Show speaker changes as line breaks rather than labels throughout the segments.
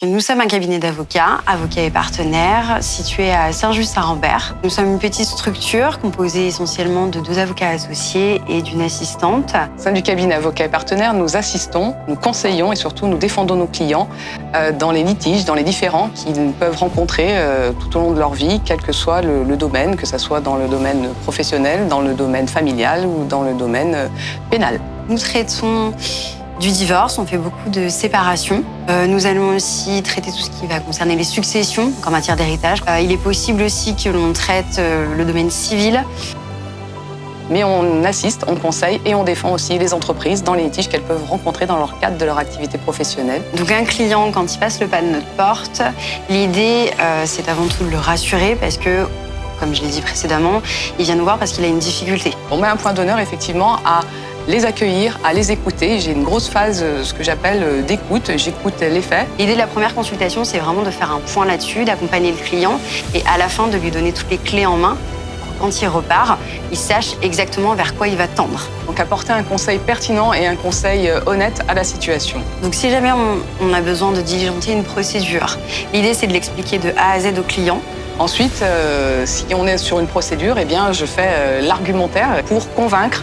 Nous sommes un cabinet d'avocats, avocats et partenaires, situé à Saint-Just-à-Rambert. Nous sommes une petite structure composée essentiellement de 2 avocats associés et d'une assistante.
Au sein du cabinet avocats et partenaires, nous assistons, nous conseillons et surtout nous défendons nos clients dans les litiges, dans les différends qu'ils peuvent rencontrer tout au long de leur vie, quel que soit le domaine, que ce soit dans le domaine professionnel, dans le domaine familial ou dans le domaine pénal.
Nous traitons du divorce, on fait beaucoup de séparation. Nous allons aussi traiter tout ce qui va concerner les successions, en matière d'héritage. Il est possible aussi que l'on traite le domaine civil.
Mais on assiste, on conseille et on défend aussi les entreprises dans les litiges qu'elles peuvent rencontrer dans leur cadre de leur activité professionnelle.
Donc un client, quand il passe le pas de notre porte, l'idée, c'est avant tout de le rassurer parce que, comme je l'ai dit précédemment, il vient nous voir parce qu'il a une difficulté.
On met un point d'honneur effectivement à les accueillir, à les écouter. J'ai une grosse phase, ce que j'appelle d'écoute. J'écoute les faits.
L'idée de la première consultation, c'est vraiment de faire un point là-dessus, d'accompagner le client et à la fin de lui donner toutes les clés en main. Quand il repart, il sache exactement vers quoi il va tendre.
Donc apporter un conseil pertinent et un conseil honnête à la situation.
Donc si jamais on a besoin de diligenter une procédure, l'idée c'est de l'expliquer de A à Z au client.
Ensuite, si on est sur une procédure, eh bien, je fais l'argumentaire pour convaincre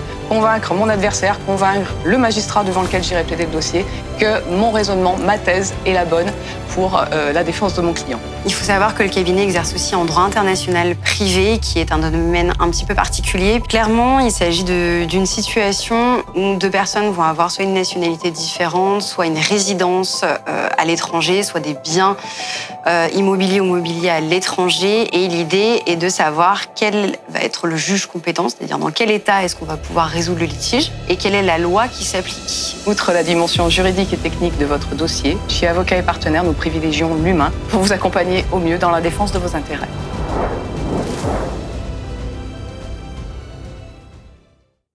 mon adversaire, convaincre le magistrat devant lequel j'irai plaider le dossier que mon raisonnement, ma thèse est la bonne pour la défense de mon client.
Il faut savoir que le cabinet exerce aussi en droit international privé, qui est un domaine un petit peu particulier. Clairement, il s'agit d'une situation où 2 personnes vont avoir soit une nationalité différente, soit une résidence à l'étranger, soit des biens immobiliers ou mobiliers à l'étranger. Et l'idée est de savoir quel va être le juge compétent, c'est-à-dire dans quel état est-ce qu'on va pouvoir résoudre le litige et quelle est la loi qui s'applique.
Outre la dimension juridique et technique de votre dossier, chez Avocats et Partenaires, nous privilégions l'humain pour vous accompagner au mieux dans la défense de vos intérêts.